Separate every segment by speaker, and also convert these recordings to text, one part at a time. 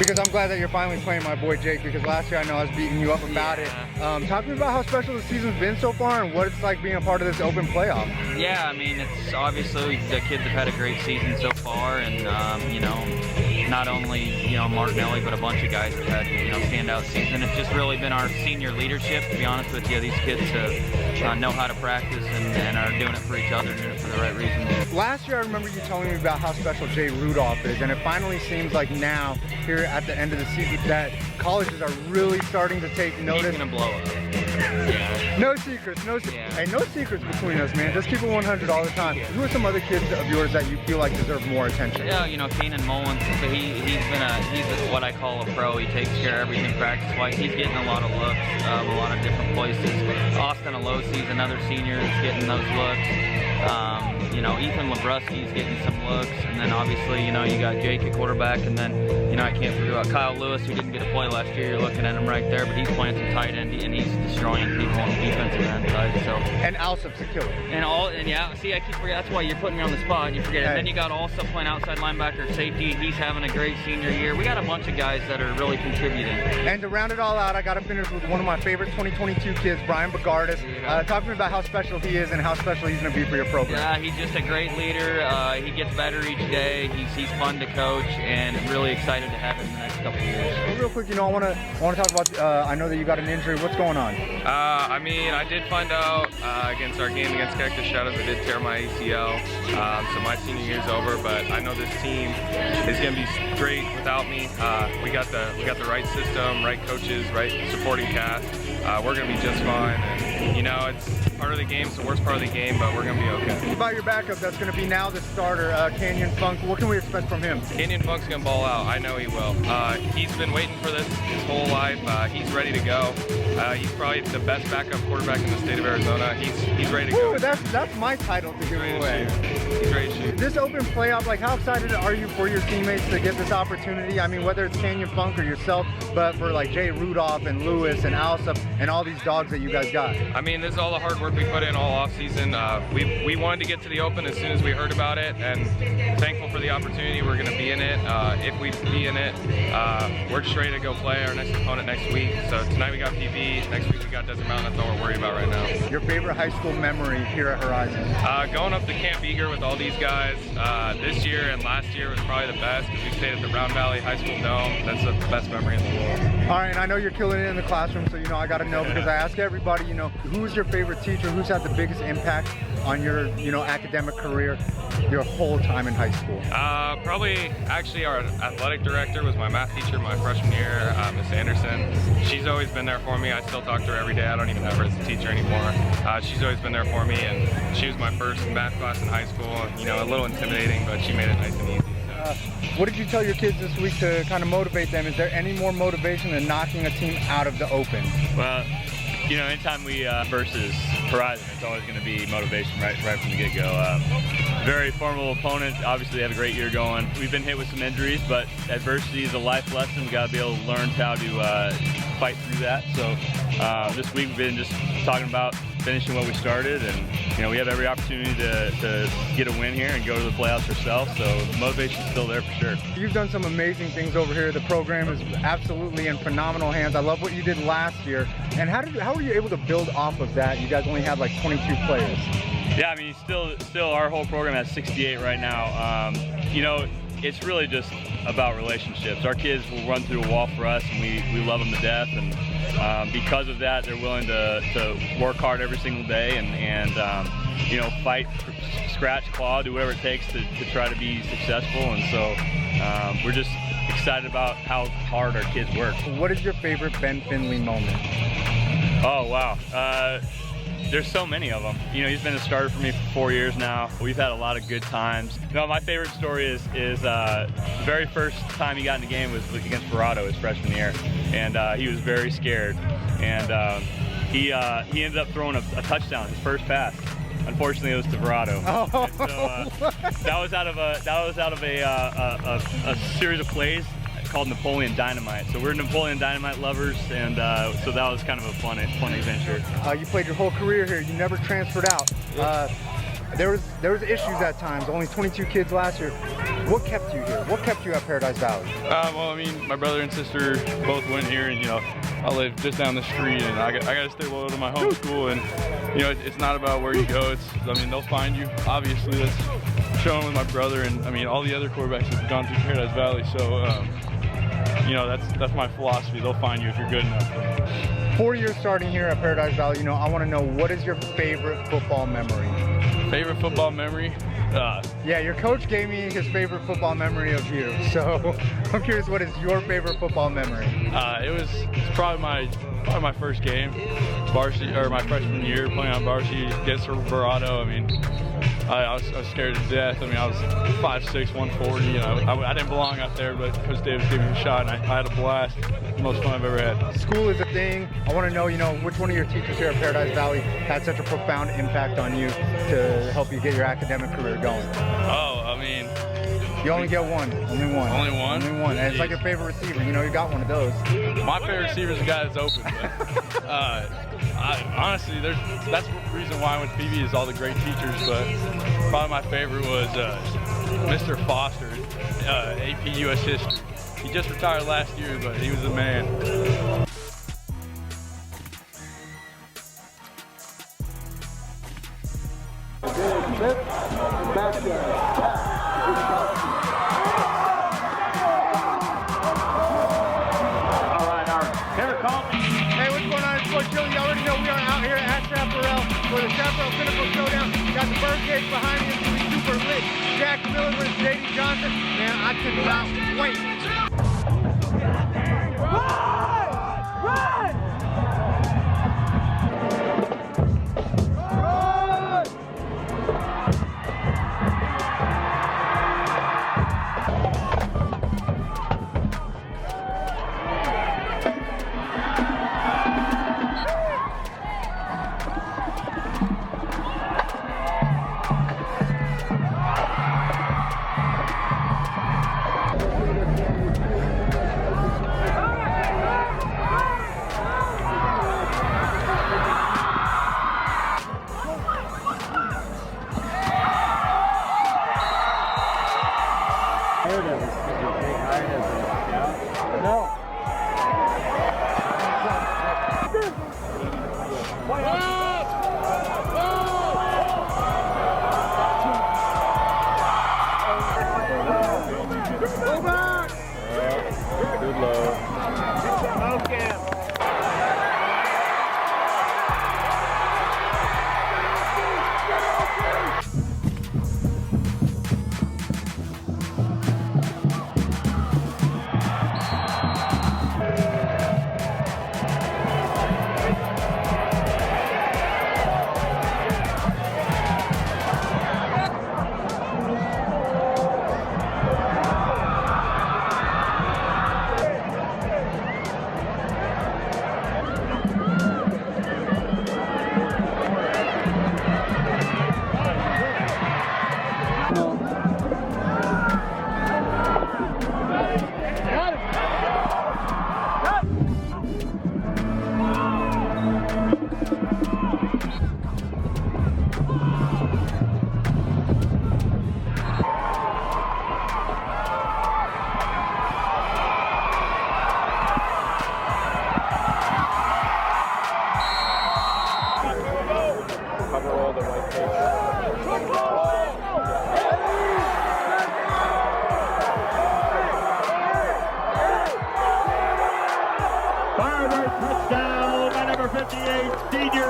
Speaker 1: Because I'm glad that you're finally playing my boy Jake, because last year I know I was beating you up about it. Talk to me about how special the season's been so far and what it's like being a part of this open playoff.
Speaker 2: Yeah, I mean, it's obviously the kids have had a great season so far, and you know, not only, you know, Martinelli, but a bunch of guys have had, you know, standout season. It's just really been our senior leadership, to be honest with you. These kids know how to practice and are doing it for each other, doing it for the right reasons.
Speaker 1: Last year I remember you telling me about how special Jade Rudolph is, and it finally seems like now, here at the end of the season, that colleges are really starting to take notice.
Speaker 2: He's gonna blow up. Yeah.
Speaker 1: No secrets, hey, no secrets between us, man. Just keep it 100 all the time. Who are some other kids of yours that you feel like deserve more attention?
Speaker 2: Yeah, you know, Kanan Mullins, he's what I call a pro. He takes care of everything practice-wise. He's getting a lot of looks, a lot of different places. Austin Alosi's another senior that's getting those looks. You know, Ethan Labruski's getting some looks, and then obviously, you know, you got Jake at quarterback, and then, you know, I can't forget about Kyle Lewis, who didn't get to play last year. You're looking at him right there, but he's playing some tight end, and he's destroying people on the defensive end side. So.
Speaker 1: And Alsop's a killer.
Speaker 2: And yeah, see, I keep forgetting. That's why you're putting me on the spot, and you forget it. And then you got Alsop playing outside linebacker, safety. He's having a great senior year. We got a bunch of guys that are really contributing.
Speaker 1: And to round it all out, I got to finish with one of my favorite 2022 kids, Brian Bagardis. Talk to me about how special he is and how special he's going to be for your program.
Speaker 2: Yeah, he's just a great leader. He gets better each day. He's fun to coach, and really excited to have him in the next couple of years.
Speaker 1: Well, real quick, you know, I want to talk about. I know that you got an injury. What's going on?
Speaker 3: I mean, I did find out against our game against Cactus Shadows, I did tear my ACL. So my senior year's over, but I know this team is going to be great without me. We got the right system, right coaches, right supporting cast. We're going to be just fine. And, you know, it's part of the game. It's the worst part of the game, but we're going to be okay.
Speaker 1: What about your backup that's going to be now the starter, Canyon Funk? What can we expect from him?
Speaker 3: Canyon Funk's going to ball out. I know he will. He's been waiting for this his whole life. He's ready to go. He's probably the best backup quarterback in the state of Arizona. He's ready to go.
Speaker 1: Ooh, that's my title to give away.
Speaker 3: He's ready to shoot.
Speaker 1: This open playoff, like, how excited are you for your teammates to get this opportunity? I mean, whether it's Canyon Funk or yourself, but for like Jade Rudolph and Lewis and Alsop and all these dogs that you guys got.
Speaker 3: I mean, this is all the hard work we put in all off season. We wanted to get to the open as soon as we heard about it, and thankful for the opportunity. We're going to be in it. If we be in it, we're just ready to go play our next opponent next week. So tonight we got PV. Next week we got Desert Mountain. That's all we're worried about right now.
Speaker 1: Your favorite high school memory here at Horizon?
Speaker 3: Going up to Camp Eager with all these guys this year and last year was probably the best, because we stayed at the Round Valley High School Dome. That's the best memory in the world.
Speaker 1: All right, and I know you're killing it in the classroom, so, you know, I got to know, because I ask everybody, you know, who's your favorite teacher? Who's had the biggest impact on your, you know, academic career your whole time in high school?
Speaker 3: Probably actually our athletic director was my math teacher my freshman year, Miss Anderson. She's always been there for me. I still talk to her every day. I don't even have her as a teacher anymore. She's always been there for me, and she was my first math class in high school. You know, a little intimidating, but she made it nice and easy.
Speaker 1: What did you tell your kids this week to kind of motivate them? Is there any more motivation than knocking a team out of the open?
Speaker 4: Well, you know, anytime we versus Horizon, it's always going to be motivation right from the get-go. Very formidable opponent. Obviously, they have a great year going. We've been hit with some injuries, but adversity is a life lesson. We got to be able to learn how to fight through that. So this week we've been just talking about finishing what we started, and you know, we have every opportunity to get a win here and go to the playoffs ourselves. So the motivation's still there for sure.
Speaker 1: You've done some amazing things over here. The program is absolutely in phenomenal hands. I love what you did last year. And how were you able to build off of that? You guys only had like 22 players.
Speaker 4: Yeah, I mean, still our whole program has 68 right now. You know, it's really just about relationships. Our kids will run through a wall for us, and we love them to death. And because of that, they're willing to work hard every single day and you know, fight, scratch, claw, do whatever it takes to try to be successful. And so we're just excited about how hard our kids work.
Speaker 1: What is your favorite Ben Finley moment?
Speaker 4: Oh, wow. There's so many of them. You know, he's been a starter for me for 4 years now. We've had a lot of good times. You know, my favorite story is the very first time he got in the game was against Verado his freshman year, and he was very scared. And he ended up throwing a touchdown, his first pass. Unfortunately, it was to Verado.
Speaker 1: Oh.
Speaker 4: So, that was out of a series of plays called Napoleon Dynamite. So we're Napoleon Dynamite lovers, and so that was kind of a fun adventure.
Speaker 1: You played your whole career here. You never transferred out. there was issues at times. Only 22 kids last year. What kept you here? What kept you at Paradise Valley?
Speaker 5: Well, I mean, my brother and sister both went here, and I live just down the street, and I got to stay loyal to my home school. And it's not about where you go. They'll find you. Obviously, that's shown with my brother, and I mean, all the other quarterbacks have gone through Paradise Valley. So, that's my philosophy. They'll find you if you're good enough.
Speaker 1: 4 years starting here at Paradise Valley, I want to know, what is your favorite football memory?
Speaker 5: Favorite football memory?
Speaker 1: Yeah, your coach gave me his favorite football memory of you. So I'm curious, what is your favorite football memory?
Speaker 5: It's probably my first game, varsity, or my freshman year playing on varsity against Verado. I mean, I was scared to death. I mean, I was 5'6", 140. I didn't belong out there, but Coach Davis gave me a shot, and I had a blast. The most fun I've ever had.
Speaker 1: School is a thing. I want to know, which one of your teachers here at Paradise Valley had such a profound impact on you to help you get your academic career going?
Speaker 5: Oh, I mean,
Speaker 1: you only get one. Only one.
Speaker 5: Only one?
Speaker 1: Only one. And it's like your favorite receiver. You got one of those.
Speaker 5: My favorite receiver is the guy that's open. But, honestly, that's the reason why I went to PV is all the great teachers. But probably my favorite was Mr. Foster, AP US History. He just retired last year, but he was a man.
Speaker 1: Hey, what's going on? It's Coach Joe. You already know we are out here at Chaparral for the Shaffer L Pinnacle showdown. Got the birdcage behind me. It's going to be super lit. Jack Miller versus Jade Johnson. Man, I cannot wait.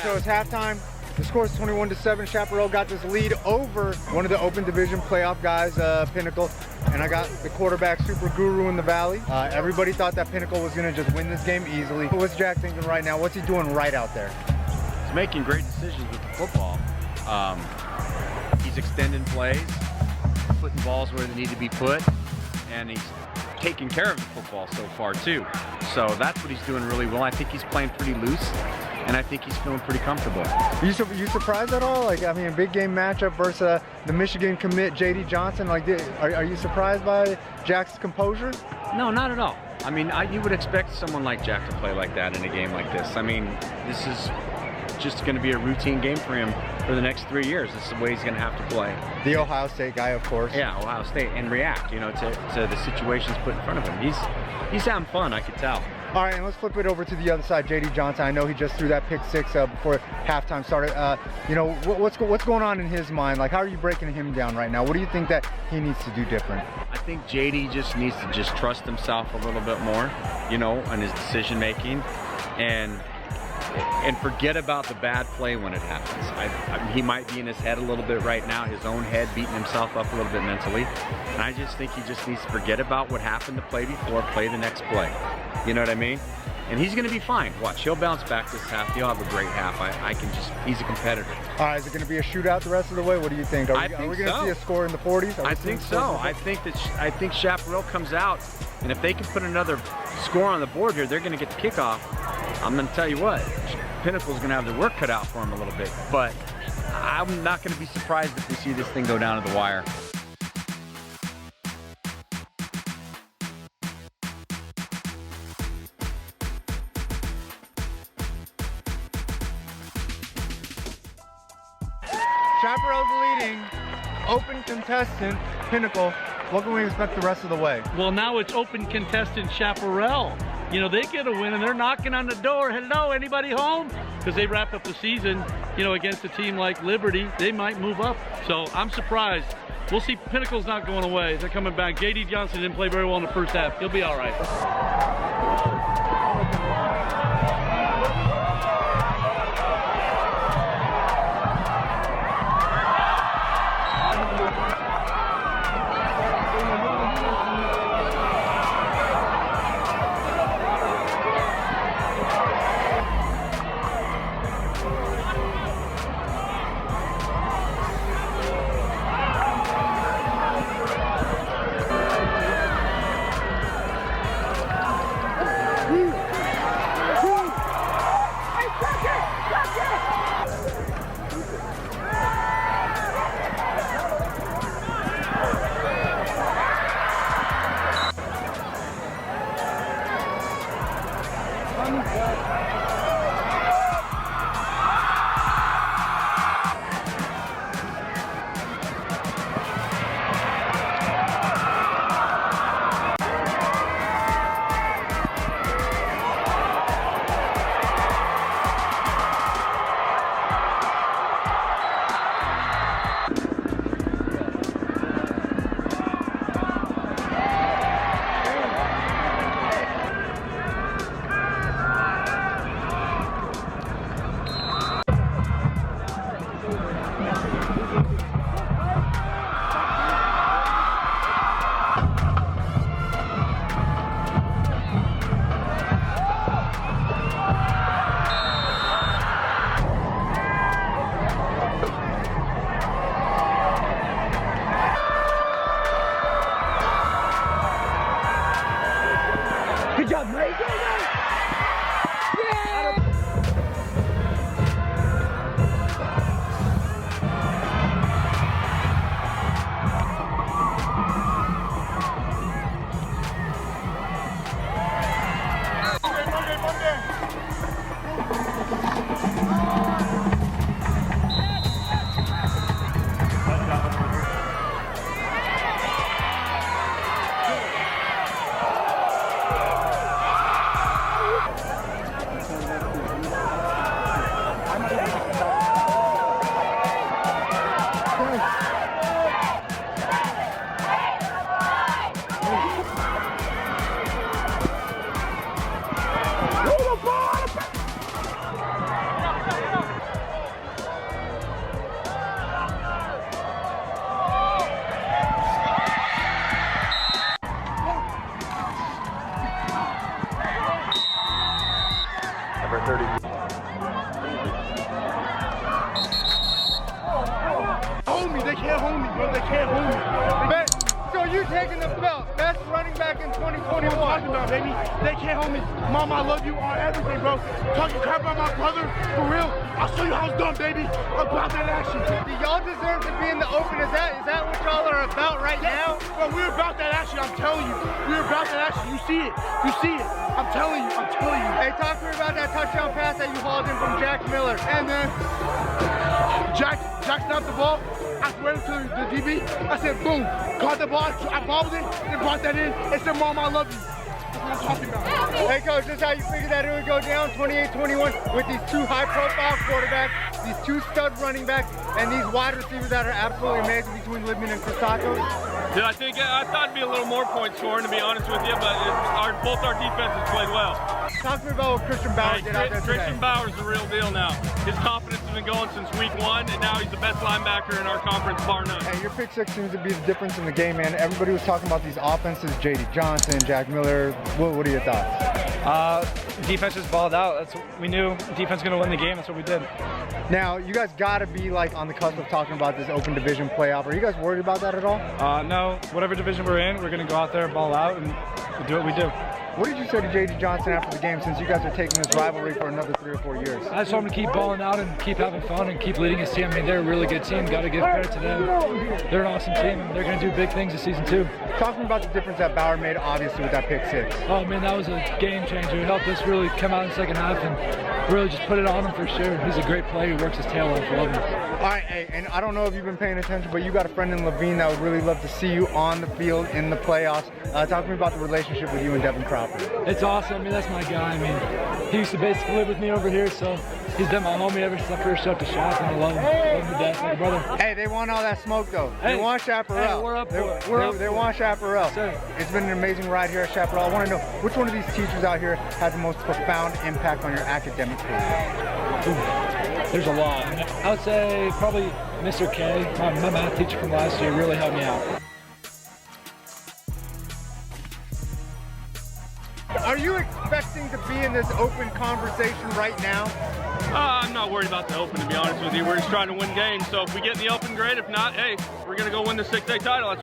Speaker 1: So it's halftime. The score is 21-7. Chaparral got this lead over one of the open division playoff guys, Pinnacle. And I got the quarterback super guru in the valley. Everybody thought that Pinnacle was gonna just win this game easily. What's Jack thinking right now? What's he doing right out there?
Speaker 6: He's making great decisions with the football. He's extending plays, putting balls where they need to be put, and he's taking care of the football so far too. So that's what he's doing really well. I think he's playing pretty loose, and I think he's feeling pretty comfortable.
Speaker 1: You surprised at all? Like, I mean, a big game matchup versus the Michigan commit, Jade Johnson. Like, are you surprised by Jack's composure?
Speaker 6: No, not at all. I mean, you would expect someone like Jack to play like that in a game like this. I mean, this is just going to be a routine game for him for the next 3 years. This is the way he's going to have to play.
Speaker 1: The Ohio State guy, of course.
Speaker 6: Yeah, Ohio State, and react, you know, to the situations put in front of him. He's having fun, I could tell.
Speaker 1: All right, and let's flip it over to the other side. J.D. Johnson, I know he just threw that pick 6 before halftime started. You know, what's going on in his mind? Like, how are you breaking him down right now? What do you think that he needs to do different?
Speaker 6: I think J.D. just needs to just trust himself a little bit more, you know, in his decision making, and forget about the bad play when it happens. He might be in his head a little bit right now, his own head, beating himself up a little bit mentally. And I just think he just needs to forget about what happened the play before, play the next play. You know what I mean? And he's going to be fine. Watch, he'll bounce back this half. He'll have a great half. He's a competitor.
Speaker 1: All right, is it going to be a shootout the rest of the way? What do you think? Are we going to see a score in the 40s?
Speaker 6: I think so. I think Shaffer L comes out, and if they can put another score on the board here, they're going to get the kickoff. I'm going to tell you what, Pinnacle's going to have their work cut out for them a little bit, but I'm not going to be surprised if we see this thing go down to the wire.
Speaker 1: Chaparral's leading, open contestant, Pinnacle. What can we expect the rest of the way?
Speaker 7: Well, now it's open contestant Chaparral. You know, they get a win and they're knocking on the door. Hello, anybody home? Because they wrap up the season, you know, against a team like Liberty. They might move up. So I'm surprised. We'll see. Pinnacle's not going away. They're coming back. Jade Johnson didn't play very well in the first half. He'll be all right.
Speaker 1: Hold me, they can't hold me, bro. They can't hold me. So you taking the best running back in 2021.
Speaker 8: Talking about, baby. They can't hold me. Mom, I love you on everything, bro. Talking crap about my brother, for real. I'll show you how it's done, baby. About that action.
Speaker 1: Do y'all deserve to be in the open? Is that what y'all are about right now?
Speaker 8: Bro, we're about that action, I'm telling you. We're about that action. You see it. You see it. I'm telling you.
Speaker 1: Hey, talk to me about that touchdown pass that you hauled in from Jack Miller.
Speaker 8: And then Jack snapped the ball. I went to the DB. I said, boom. Caught the ball. I bobbled it and brought that in and said, Mom, I love you. That's what I'm talking about.
Speaker 1: Hey, Coach, this is how you figured that it would go down, 28-21, with these two high-profile quarterbacks, these two stud running backs, and these wide receivers that are absolutely amazing between Libman and Crisaco.
Speaker 3: Yeah, I thought it'd be a little more point scoring, to be honest with you, but both our defenses played well.
Speaker 1: Talk to me about what Christian Bauer did out there today.
Speaker 3: Christian Bauer's the real deal now. His confidence has been going since week 1, and now he's the best linebacker in our conference, bar none.
Speaker 1: Hey, your pick six seems to be the difference in the game, man. Everybody was talking about these offenses, J.D. Johnson, Jack Miller. What are your thoughts?
Speaker 9: Defense just balled out. That's what we knew. Defense going to win the game. That's what we did.
Speaker 1: Now, you guys got to be like on the cusp of talking about this open division playoff. Are you guys worried about that at all?
Speaker 9: No. Whatever division we're in, we're going to go out there, ball out, and do what we do.
Speaker 1: What did you say to J.D. Johnson after the game, since you guys are taking this rivalry for another 3 or 4 years?
Speaker 9: I just want him to keep balling out and keep having fun and keep leading his team. I mean, they're a really good team. Got to give credit to them. They're an awesome team, and they're going to do big things this season, too.
Speaker 1: Talk to me about the difference that Bauer made, obviously, with that pick six.
Speaker 9: Oh, man, that was a game changer. It helped us really come out in the second half and really just put it on him for sure. He's a great player. He works his tail off. Love him.
Speaker 1: All right, hey, and I don't know if you've been paying attention, but you got a friend in Levine that would really love to see you on the field in the playoffs. Talk to me about the relationship with you and Devin Crawford.
Speaker 9: It's awesome. I mean, that's my guy. I mean, he used to basically live with me over here, so he's been my homie ever since I first showed up to Shop, and I love him. Love him to death, like a brother.
Speaker 1: Hey, they want all that smoke, though.
Speaker 9: Hey,
Speaker 1: they want Chaparral.
Speaker 9: Hey, we're up for it.
Speaker 1: They want Chaparral.
Speaker 9: Sir.
Speaker 1: It's been an amazing ride here at Chaparral. I want to know, which one of these teachers out here had the most profound impact on your academic career?
Speaker 9: Ooh, there's a lot. I would say probably Mr. K, my math teacher from last year, really helped me out.
Speaker 1: Are you expecting to be in this open conversation right now?
Speaker 3: I'm not worried about the open, to be honest with you. We're just trying to win games, so if we get in the open, great. If not, hey, we're going to go win the 6A title. That's